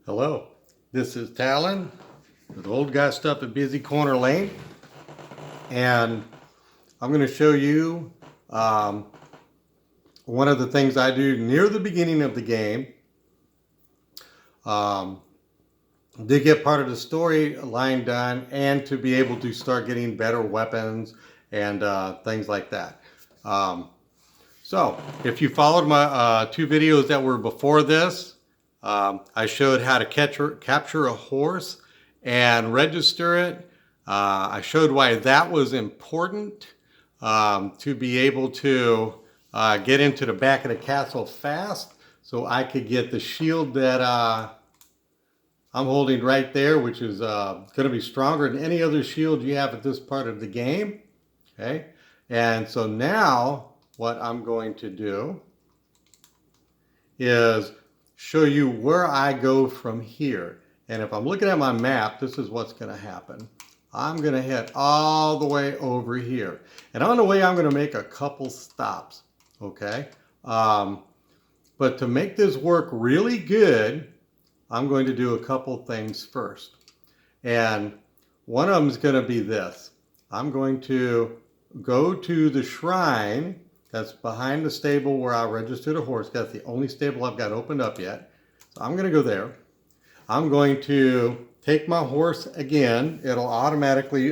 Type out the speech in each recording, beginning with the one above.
Hello, this is Talon with Old Guy Stuff at Busy Corner Lane, and I'm going to show you one of the things I do near the beginning of the game to get part of the storyline done and to be able to start getting better weapons and things like that. So if you followed my two videos that were before this, I showed how to capture a horse and register it. I showed why that was important to be able to get into the back of the castle fast so I could get the shield that I'm holding right there, which is going to be stronger than any other shield you have at this part of the game. Okay, and so now what I'm going to do is show you where I go from here. And if I'm looking at my map, this is what's going to happen. I'm going to head all the way over here. And on the way, I'm going to make a couple stops. Okay. But to make this work really good, I'm going to do a couple things first. And one of them is going to be this. I'm going to go to the shrine that's behind the stable where I registered a horse. That's the only stable I've got opened up yet. So I'm going to go there. I'm going to take my horse again. It'll automatically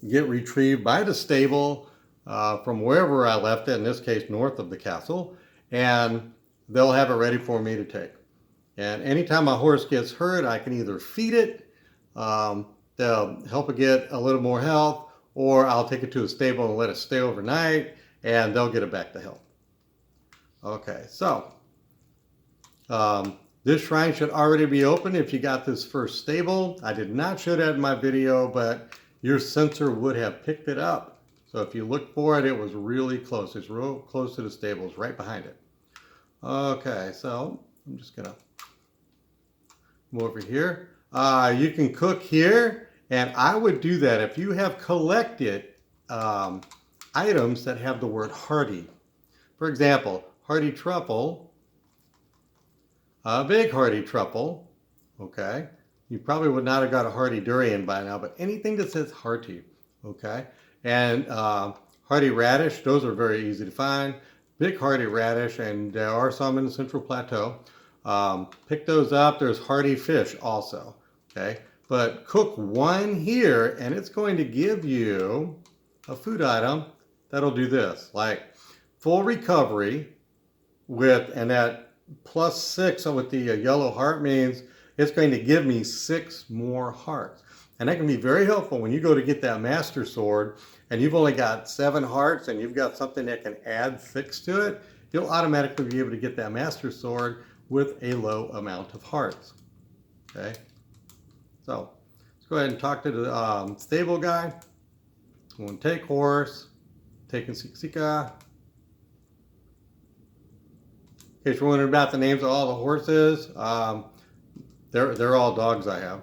get retrieved by the stable from wherever I left it, in this case north of the castle, and they'll have it ready for me to take. And anytime my horse gets hurt, I can either feed it, they'll help it get a little more health, or I'll take it to a stable and let it stay overnight, and they'll get it back to health. Okay, so this shrine should already be open if you got this first stable. I did not show that in my video, but your sensor would have picked it up. So if you look for it, it was really close. It's real close to the stables, right behind it. Okay, so I'm just gonna come over here. You can cook here, and I would do that if you have collected items that have the word hearty. For example, hearty truffle, a big hearty truffle, okay? You probably would not have got a hearty durian by now, but anything that says hearty, okay? And hearty radish, those are very easy to find. Big hearty radish, and there are some in the Central Plateau. Pick those up. There's hearty fish also, okay? But cook one here, and it's going to give you a food item that'll do this, like full recovery with, and that +6 with the yellow heart means it's going to give me 6 more hearts. And that can be very helpful when you go to get that master sword and you've only got 7 hearts and you've got something that can add 6 to it. You'll automatically be able to get that master sword with a low amount of hearts. Okay, so let's go ahead and talk to the stable guy. I'm going to take horse, taking Siksika. In case you're wondering about the names of all the horses, they're all dogs I have.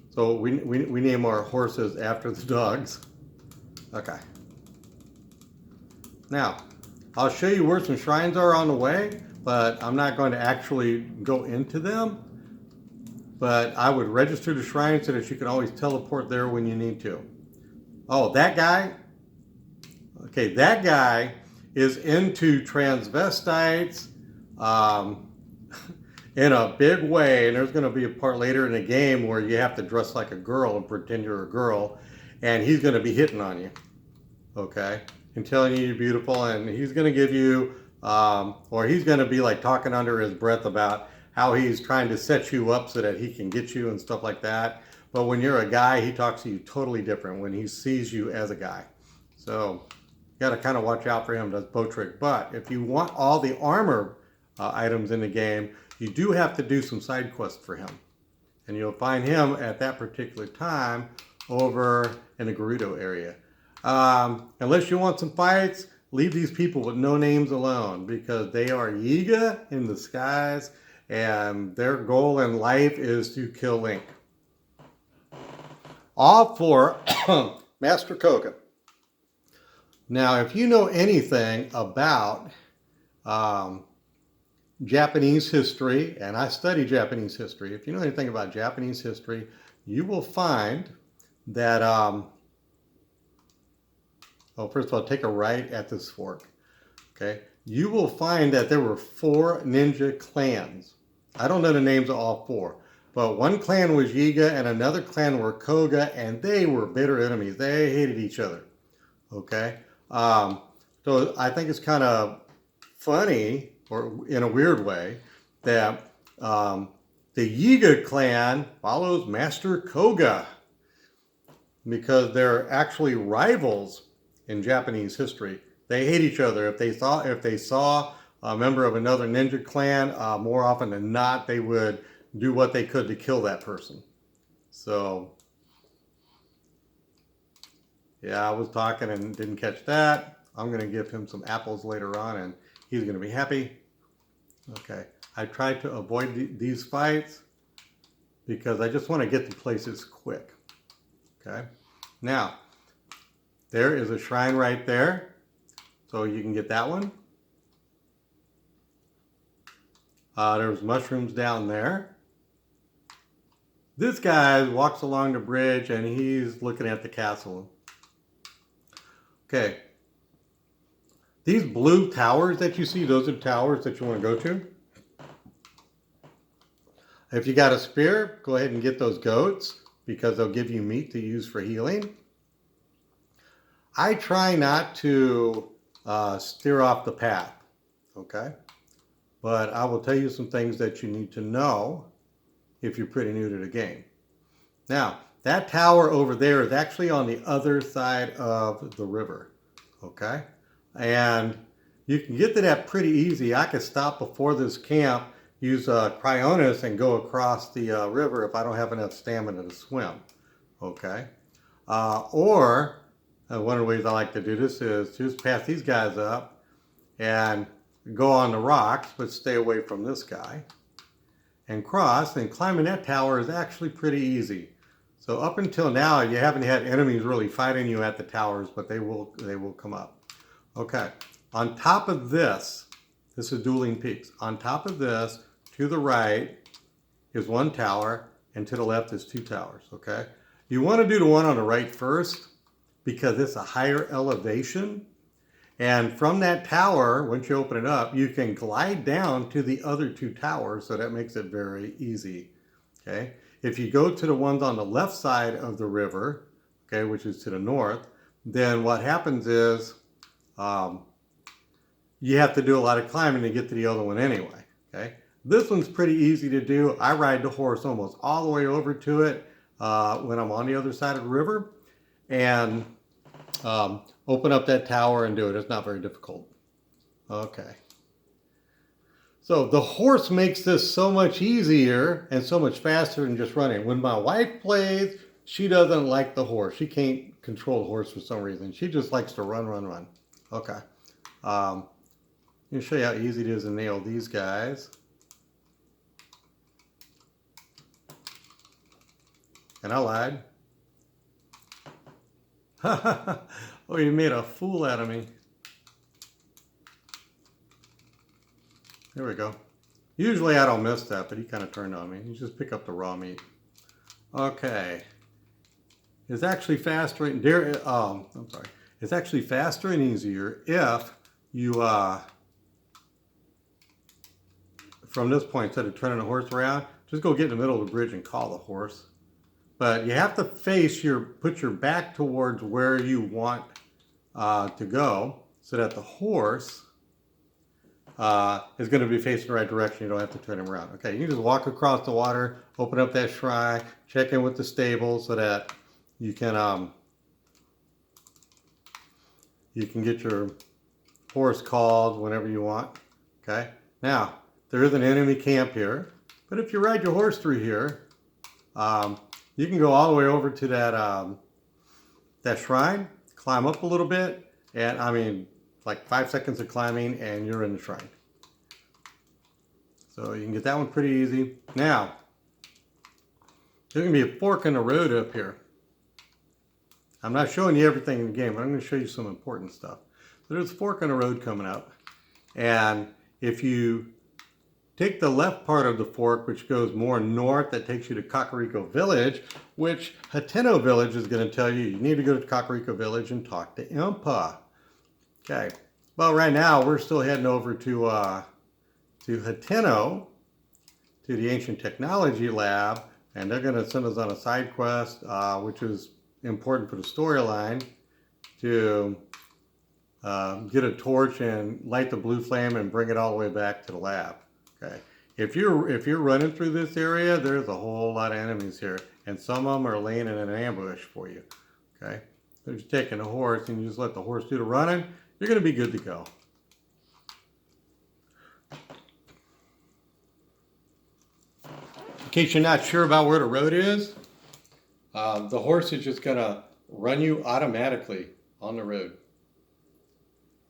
So we name our horses after the dogs. Okay. Now, I'll show you where some shrines are on the way, but I'm not going to actually go into them. But I would register the shrine so that you can always teleport there when you need to. Oh, that guy? Okay, that guy is into transvestites in a big way. And there's going to be a part later in the game where you have to dress like a girl and pretend you're a girl. And he's going to be hitting on you. Okay? And telling you you're beautiful. And he's going to give you, or he's going to be like talking under his breath about how he's trying to set you up so that he can get you and stuff like that. But when you're a guy, he talks to you totally different when he sees you as a guy. So you got to kind of watch out for him. Does bow trick. But if you want all the armor items in the game, you do have to do some side quests for him. And you'll find him at that particular time over in the Gerudo area. Unless you want some fights, leave these people with no names alone because they are Yiga in the skies. And their goal in life is to kill Link. All for Master Koga. Now, if you know anything about Japanese history, and I study Japanese history. If you know anything about Japanese history, you will find that, first of all, take a right at this fork, okay? You will find that there were 4 ninja clans. I don't know the names of all 4, but one clan was Yiga and another clan were Koga, and they were bitter enemies. They hated each other, okay? So I think it's kind of funny, or in a weird way, that the Yiga clan follows Master Koga because they're actually rivals in Japanese history. They hate each other. If they saw a member of another ninja clan, more often than not, they would do what they could to kill that person. So, yeah, I was talking and didn't catch that. I'm going to give him some apples later on, and he's going to be happy. Okay, I tried to avoid these fights because I just want to get to places quick. Okay, now there is a shrine right there, so you can get that one. There's mushrooms down there. This guy walks along the bridge and he's looking at the castle. Okay, these blue towers that you see, those are towers that you want to go to. If you got a spear, go ahead and get those goats because they'll give you meat to use for healing. I try not to steer off the path, okay? But I will tell you some things that you need to know if you're pretty new to the game. Now, that tower over there is actually on the other side of the river, okay? And you can get to that pretty easy. I could stop before this camp, use Cryonis, and go across the river if I don't have enough stamina to swim, okay? Or one of the ways I like to do this is just pass these guys up and go on the rocks, but stay away from this guy, and cross, and climbing that tower is actually pretty easy. So up until now, you haven't had enemies really fighting you at the towers, but they will come up. Okay, on top of this is Dueling Peaks. On top of this, to the right is one tower, and to the left is 2 towers, okay? You want to do the one on the right first because it's a higher elevation. And from that tower, once you open it up, you can glide down to the other 2 towers, so that makes it very easy, okay? If you go to the ones on the left side of the river, okay, which is to the north, then what happens is you have to do a lot of climbing to get to the other one anyway, okay? This one's pretty easy to do. I ride the horse almost all the way over to it when I'm on the other side of the river, and open up that tower and do it. It's not very difficult. Okay. So the horse makes this so much easier and so much faster than just running. When my wife plays, she doesn't like the horse. She can't control the horse for some reason. She just likes to run, run, run. Okay. Let me show you how easy it is to nail these guys. And I lied. Oh, you made a fool out of me. There we go. Usually I don't miss that, but he kind of turned on me. You just pick up the raw meat. Okay. It's actually faster and I'm sorry. It's actually faster and easier if you from this point, instead of turning the horse around, just go get in the middle of the bridge and call the horse. But you have to put your back towards where you want to go, so that the horse is going to be facing the right direction. You don't have to turn him around. Okay, you can just walk across the water, open up that shrine, check in with the stable so that you can get your horse called whenever you want. Okay, now there is an enemy camp here, but if you ride your horse through here, you can go all the way over to that shrine, climb up a little bit, and I mean, like 5 seconds of climbing and you're in the shrine. So you can get that one pretty easy. Now, there's going to be a fork in the road up here. I'm not showing you everything in the game, but I'm going to show you some important stuff. So there's a fork in the road coming up, and if you take the left part of the fork, which goes more north, that takes you to Kakariko Village, which Hateno Village is going to tell you need to go to Kakariko Village and talk to Impa. Okay, well right now we're still heading over to Hateno, to the Ancient Technology Lab, and they're going to send us on a side quest, which is important for the storyline, to get a torch and light the blue flame and bring it all the way back to the lab. Okay. If you're running through this area, there's a whole lot of enemies here, and some of them are laying in an ambush for you. Okay. So if you're taking a horse and you just let the horse do the running, you're going to be good to go. In case you're not sure about where the road is, the horse is just going to run you automatically on the road.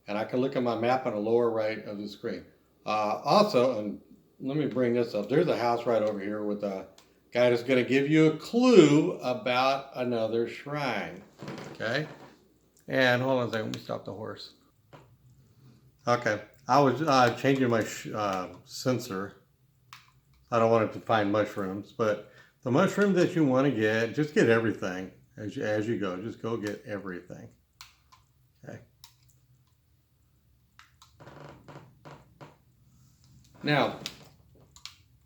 And I can look at my map on the lower right of the screen. Also, and let me bring this up, there's a house right over here with a guy that's going to give you a clue about another shrine. Okay? And hold on a second, let me stop the horse. Okay, I was changing my sensor. I don't want it to find mushrooms, but the mushroom that you want to get, just get everything as you go. Just go get everything. Okay. Now,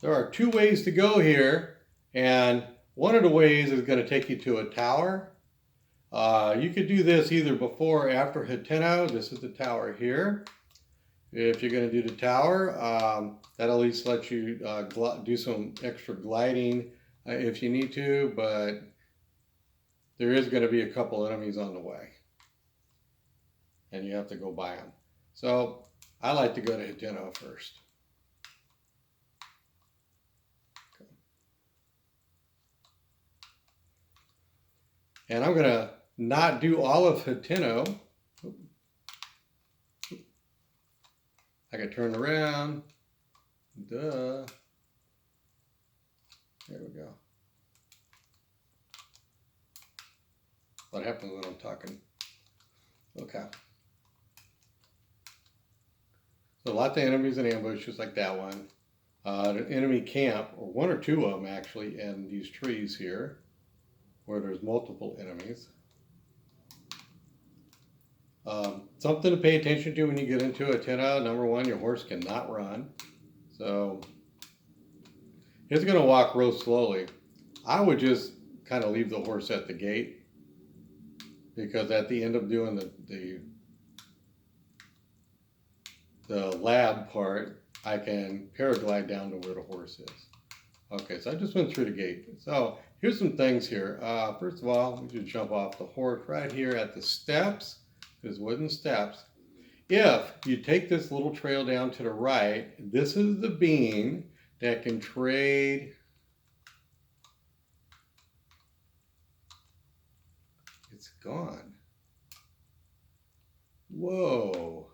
there are two ways to go here, and one of the ways is going to take you to a tower. You could do this either before or after Hateno. This is the tower here. If you're going to do the tower, that at least lets you do some extra gliding if you need to, but there is going to be a couple enemies on the way, and you have to go by them. So I like to go to Hateno first. Okay. And I'm going to not do all of Hateno. I can turn around. Duh. There we go. What happens when I'm talking? Okay. So lots of enemies in ambush, just like that one. An enemy camp, or one or two of them actually, in these trees here, where there's multiple enemies. Something to pay attention to when you get into Hateno. Number one, your horse cannot run. So it's going to walk real slowly. I would just kind of leave the horse at the gate, because at the end of doing the lab part, I can paraglide down to where the horse is. Okay, so I just went through the gate. So here's some things here. First of all, we should jump off the horse right here at the steps. There's wooden steps. If you take this little trail down to the right, this is the bean that can trade. It's gone. Whoa.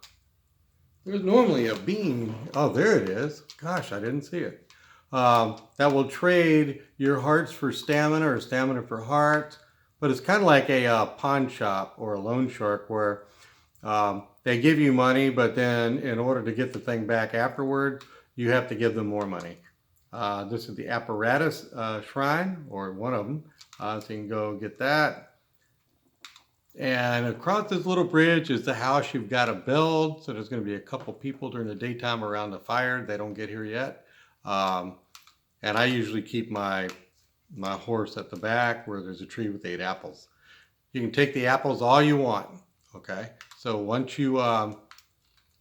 There's normally a bean. Oh, there it is. Gosh, I didn't see it. That will trade your hearts for stamina or stamina for hearts. But it's kind of like a pawn shop or a loan shark, where they give you money, but then in order to get the thing back afterward, you have to give them more money. This is the apparatus shrine, or one of them. So you can go get that. And across this little bridge is the house you've got to build. So there's going to be a couple people during the daytime around the fire. They don't get here yet. And I usually keep my horse at the back where there's a tree with 8 apples. You can take the apples all you want, okay? So once you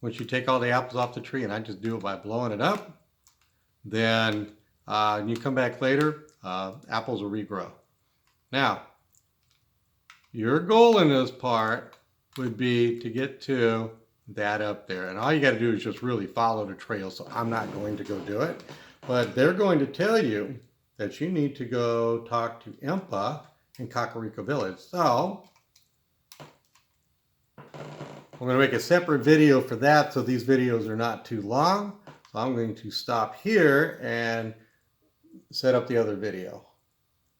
take all the apples off the tree, and I just do it by blowing it up, then you come back later, apples will regrow. Now, your goal in this part would be to get to that up there. And all you got to do is just really follow the trail. So I'm not going to go do it, but they're going to tell you that you need to go talk to Impa in Kakariko Village. So I'm going to make a separate video for that, so these videos are not too long. So I'm going to stop here and set up the other video.